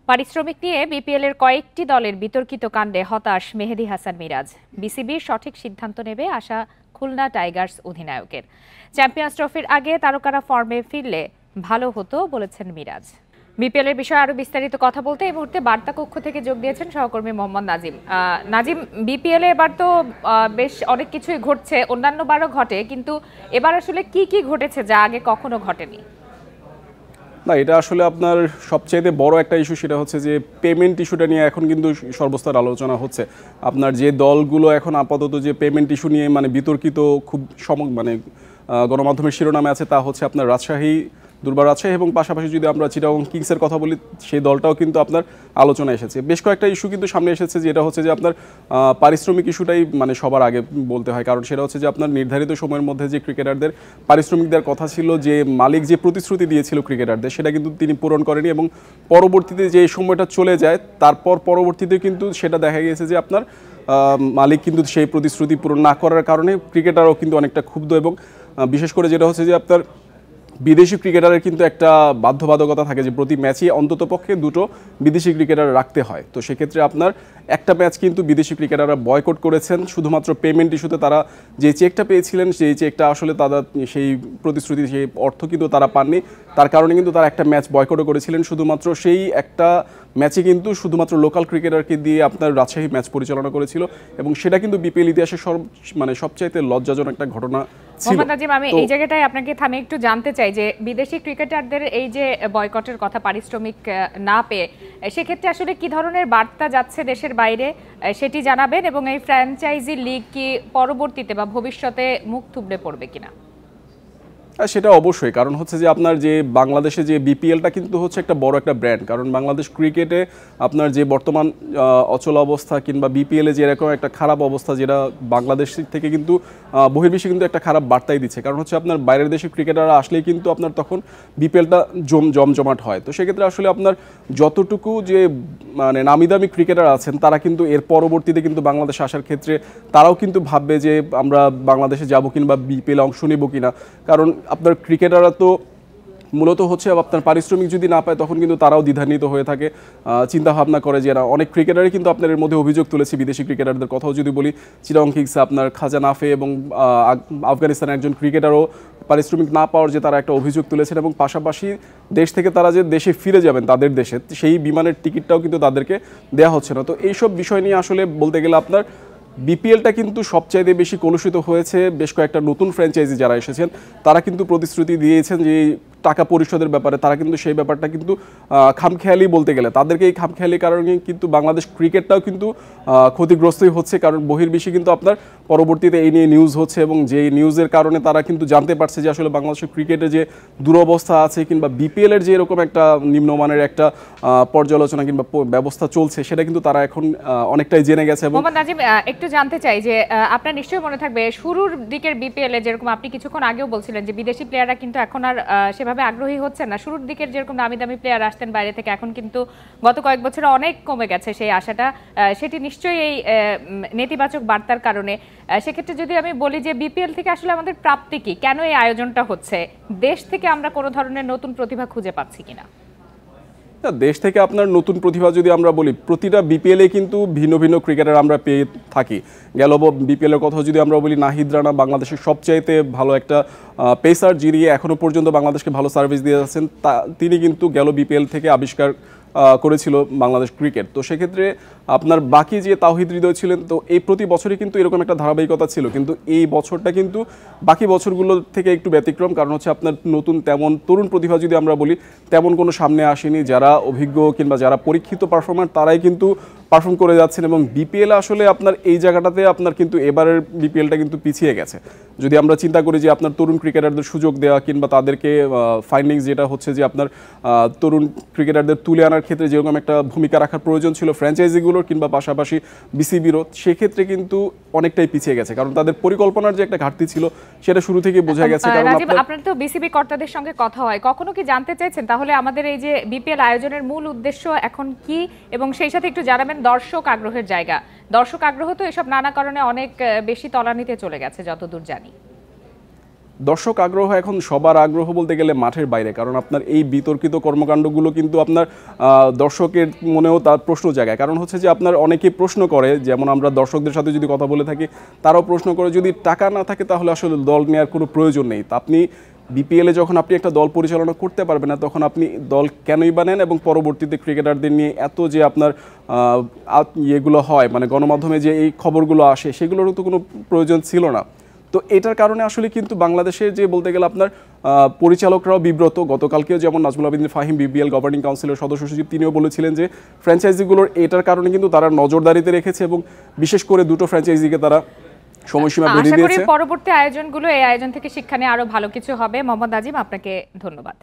পারিশ্রমিক নিয়ে বিপিএল এর কয়েকটি দলের বিতর্কিত কাণ্ডে হতাশ মেহেদী হাসান মিরাজ। বিসিবির সঠিক সিদ্ধান্ত নেবে আশা খুলনা টাইগার্স অধিনায়কের। চ্যাম্পিয়ন্স ট্রফির আগে তারকারা ফর্মে ফিরলে ভালো হতো বলেছেন মিরাজ। বিপিএল এর বিষয়ে আরো বিস্তারিত কথা বলতে এই মুহূর্তে বার্তা কক্ষ থেকে যোগ দিয়েছেন সহকর্মী মোহাম্মদ নাজিম। নাজিম, বিপিএল এ এবার তো বেশ অনেক কিছুই ঘটছে, অন্যান্য বারও ঘটে, কিন্তু এবার আসলে কি কি ঘটেছে যা আগে কখনো ঘটেনি? না, এটা আসলে আপনার সবচাইতে বড় একটা ইস্যু, সেটা হচ্ছে যে পেমেন্ট ইস্যুটা নিয়ে এখন কিন্তু সর্বস্তর আলোচনা হচ্ছে। আপনার যে দলগুলো এখন আপাতত যে পেমেন্ট ইস্যু নিয়ে বিতর্কিত খুব গণমাধ্যমের শিরোনামে আছে, তা হচ্ছে আপনার দুর্বার রাজশাহী এবং পাশাপাশি যদি আমরা চিটাগং কিংসের কথা বলি, সেই দলটাও কিন্তু আপনার আলোচনায় এসেছে। বেশ কয়েকটা ইস্যু কিন্তু সামনে এসেছে, যেটা হচ্ছে যে আপনার পারিশ্রমিক ইস্যুটাই সবার আগে বলতে হয়, কারণ সেটা হচ্ছে যে আপনার নির্ধারিত সময়ের মধ্যে যে ক্রিকেটারদের পারিশ্রমিক দেওয়ার কথা ছিল, যে মালিক যে প্রতিশ্রুতি দিয়েছিল ক্রিকেটারদের, সেটা কিন্তু তিনি পূরণ করেনি এবং পরবর্তীতে যে সময়টা চলে যায়, তারপর পরবর্তীতে কিন্তু সেটা দেখা গিয়েছে যে আপনার মালিক কিন্তু সেই প্রতিশ্রুতি পূরণ না করার কারণে ক্রিকেটারও কিন্তু অনেকটা ক্ষুব্ধ। এবং বিশেষ করে যেটা হচ্ছে যে আপনার বিদেশি ক্রিকেটারের কিন্তু একটা বাধ্যবাধকতা থাকে যে প্রতি ম্যাচে অন্ততপক্ষে দুটো বিদেশি ক্রিকেটার রাখতে হয়। তো সেক্ষেত্রে আপনার একটা ম্যাচ কিন্তু বিদেশি ক্রিকেটাররা বয়কট করেছেন শুধুমাত্র পেমেন্ট ইস্যুতে। তারা যে চেকটা পেয়েছিলেন, সেই চেকটা আসলে তারা সেই প্রতিশ্রুতি, সেই অর্থ কিন্তু তারা পাননি। তার কারণে কিন্তু তারা একটা ম্যাচ বয়কটও করেছিলেন। শুধুমাত্র সেই একটা ম্যাচে কিন্তু শুধুমাত্র লোকাল ক্রিকেটারকে দিয়ে আপনার রাজশাহী ম্যাচ পরিচালনা করেছিল, এবং সেটা কিন্তু বিপিএল ইতিহাসে সবচাইতে লজ্জাজনক একটা ঘটনা ছিল। মোহাম্মদ নাজিম, আমি এই জায়গাটায় আপনাকে থামে একটু জানতে চাই যে বিদেশি ক্রিকেটারদের এই যে বয়কটের কথা, পারিশ্রমিক না পেয়ে, সেক্ষেত্রে আসলে কি ধরনের বার্তা যাচ্ছে দেশের বাইরে সেটি জানাবেন, এবং এই ফ্র্যাঞ্চাইজি লিগ কি পরবর্তীতে বা ভবিষ্যতে মুখ থুবড়ে পড়বে কিনা? সেটা অবশ্যই, কারণ হচ্ছে যে আপনার যে বাংলাদেশে যে বিপিএলটা কিন্তু হচ্ছে একটা বড় একটা ব্র্যান্ড। কারণ বাংলাদেশ ক্রিকেটে আপনার যে বর্তমান অচল অবস্থা কিংবা বিপিএলে যে এরকম একটা খারাপ অবস্থা, যেটা বাংলাদেশ থেকে কিন্তু বহির্বিশ্বে কিন্তু একটা খারাপ বার্তাই দিচ্ছে। কারণ হচ্ছে আপনার বাইরের দেশের ক্রিকেটাররা আসলেই কিন্তু আপনার তখন বিপিএলটা জমজমাট হয়। তো সেক্ষেত্রে আসলে আপনার যতটুকু যে নামি দামি ক্রিকেটার আছেন, তারা কিন্তু এর পরবর্তীতে কিন্তু বাংলাদেশে আসার ক্ষেত্রে তারাও কিন্তু ভাববে যে আমরা বাংলাদেশে যাব কিংবা বিপিএল অংশ নেব কিনা। কারণ আপনার ক্রিকেটাররা তো মূলত হচ্ছে আপনার পারিশ্রমিক যদি না পায়, তখন কিন্তু তারাও দ্বিধান্বিত হয়ে থাকে, চিন্তা ভাবনা করে যে অনেক ক্রিকেটারই কিন্তু আপনার এর মধ্যে অভিযোগ তুলেছে। বিদেশি ক্রিকেটারদের কথাও যদি বলি, চিটাগং কিংসে আপনার খাজা নাফে এবং আফগানিস্তানের একজন ক্রিকেটারও পারিশ্রমিক না পাওয়ার যে তারা একটা অভিযোগ তুলেছেন, এবং পাশাপাশি দেশ থেকে তারা যে দেশে ফিরে যাবেন তাদের দেশে, সেই বিমানের টিকিটটাও কিন্তু তাদেরকে দেওয়া হচ্ছে না। তো এইসব বিষয় নিয়ে আসলে বলতে গেলে আপনার বিপিএলটা কিন্তু সবচাইতে বেশি কলুষিত হয়েছে। বেশ কয়েকটা নতুন ফ্র্যাঞ্চাইজি যারা এসেছেন, তারা কিন্তু প্রতিশ্রুতি দিয়েছেন যে টাকা পরিশোধের ব্যাপারে, তারা কিন্তু সেই ব্যাপারটা কিন্তু খামখেয়ালি বলতে গেলে তাদেরকে এই খামখেয়ালি কারণে কিন্তু বাংলাদেশ ক্রিকেটটাও কিন্তু ক্ষতিগ্রস্তই হচ্ছে। কারণ বহির্বিশ্বে কিন্তু আপনার পরবর্তীতে এই নিয়ে নিউজ হচ্ছে, এবং যে নিউজের কারণে তারা কিন্তু জানতে পারছে যে আসলে বাংলাদেশের ক্রিকেটে যে দুরবস্থা আছে, কিংবা বিপিএলের যে এরকম একটা নিম্নমানের একটা পর্যালোচনা কিংবা ব্যবস্থা চলছে, সেটা কিন্তু তারা এখন অনেকটাই জেনে গেছে। এবং মোহাম্মদ নাজিম, একটু জানতে চাই যে আপনার নিশ্চয়ই মনে থাকবে শুরুর দিকের বিপিএল এ যেরকম আপনি কিছুক্ষণ আগেও বলছিলেন যে বিদেশি প্লেয়াররা কিন্তু এখন আর সেভাবে আগ্রহী হচ্ছে না। শুরুর দিকের যেরকম দামি দামি প্লেয়ার আসতেন বাইরে থেকে, এখন কিন্তু গত কয়েক বছরে অনেক কমে গেছে সেই আশাটা। সেটি নিশ্চয়ই এই নেতিবাচক বার্তার কারণে। সেক্ষেত্রে যদি আমি বলি যে বিপিএল থেকে আসলে আমাদের প্রাপ্তি কি, কেন এই আয়োজনটা হচ্ছে, দেশ থেকে আমরা কোনো ধরনের নতুন প্রতিভা খুঁজে পাচ্ছি কিনা? দেশ থেকে আপনার নতুন প্রতিভা যদি আমরা বলি, প্রতিটা বিপিএলে কিন্তু ভিন্ন ভিন্ন ক্রিকেটার আমরা পেয়ে থাকি। গেল বিপিএলের কথা যদি আমরা বলি, নাহিদ রানা বাংলাদেশের সবচাইতে ভালো একটা পেসার, যিনি এখনও পর্যন্ত বাংলাদেশকে ভালো সার্ভিস দিয়ে যাচ্ছেন, তিনি কিন্তু গেল বিপিএল থেকে আবিষ্কার করেছিল বাংলাদেশ ক্রিকেট। তো সেক্ষেত্রে আপনার বাকি যে তাওহিদ হৃদয় ছিলেন, তো এই প্রতি বছরই কিন্তু এরকম একটা ধারাবাহিকতা ছিল, কিন্তু এই বছরটা কিন্তু বাকি বছরগুলোর থেকে একটু ব্যতিক্রম। কারণ হচ্ছে আপনার নতুন তেমন তরুণ প্রতিভা যদি আমরা বলি, তেমন কোনো সামনে আসেনি। যারা অভিজ্ঞ কিংবা যারা পরীক্ষিত পারফর্মার, তারাই কিন্তু পারফর্ম করে যাচ্ছেন। এবং বিপিএল আসলে আপনার এই জায়গাটাতে আপনার কিন্তু এবারের বিপিএলটা কিন্তু পিছিয়ে গেছে। যদি আমরা চিন্তা করি যে আপনার তরুণ ক্রিকেটারদের সুযোগ দেওয়া কিংবা তাদেরকে ফাইন্ডিংস, যেটা হচ্ছে যে আপনার তরুণ ক্রিকেটারদের তুলে আনার ক্ষেত্রে যেরকম একটা ভূমিকা রাখার প্রয়োজন ছিল ফ্র্যাঞ্চাইজিগুলোর কিংবা পাশাপাশি বিসিবিরও, সেক্ষেত্রে কিন্তু অনেকটাই পিছিয়ে গেছে। কারণ তাদের পরিকল্পনার যে একটা ঘাটতি ছিল, সেটা শুরু থেকে বোঝা গেছে। কারণ আপনার তো বিসিবি কর্তাদের সঙ্গে কথা হয়, কখনো কি জানতে চাইছেন তাহলে আমাদের এই যে বিপিএল আয়োজনের মূল উদ্দেশ্য এখন কি, এবং সেই সাথে একটু জানাবেন দর্শক আগ্রহের জায়গা? দর্শক আগ্রহ তো এসব নানা কারণে অনেক বেশি তলানিতে চলে গেছে যতদূর জানি। দর্শক আগ্রহ এখন সবার আগ্রহ বলতে গেলে মাঠের বাইরে, কারণ আপনার এই বিতর্কিত কর্মকাণ্ডগুলো কিন্তু আপনার দর্শকের মনেও তার প্রশ্ন জায়গায়। কারণ হচ্ছে যে আপনার অনেকেই প্রশ্ন করে, যেমন আমরা দর্শকদের সাথে যদি কথা বলে থাকি তারাও প্রশ্ন করে, যদি টাকা না থাকে তাহলে আসলে দল নেওয়ার কোনো প্রয়োজন নেই। তা আপনি বিপিএলে যখন আপনি একটা দল পরিচালনা করতে পারবেন না, তখন আপনি দল কেনই বা নেন? এবং পরবর্তীতে ক্রিকেটারদের নিয়ে এত যে আপনার ইয়েগুলো হয়, মানে গণমাধ্যমে যে এই খবরগুলো আসে, সেগুলোরও তো কোনো প্রয়োজন ছিল না। তো এটার কারণে আসলে কিন্তু বাংলাদেশের যে বলতে গেলে আপনার পরিচালকরাও বিব্রত। গতকালকেও যেমন নাজমুল আবেদিন ফাহিম, বিপিএল গভর্নিং কাউন্সিলের সদস্য সচিব, তিনিও বলেছিলেন যে ফ্র্যাঞ্চাইজিগুলোর এটার কারণে কিন্তু তারা নজরদারিতে রেখেছে এবং বিশেষ করে দুটো ফ্র্যাঞ্চাইজিকে তারা সময়সীমা বেঁধে আশা করি দিয়েছে। পরবর্তী আয়োজনগুলো এই আয়োজন থেকে শিক্ষা নিয়ে আরো ভালো কিছু হবে। মোহাম্মদ আজিম, আপনাকে ধন্যবাদ।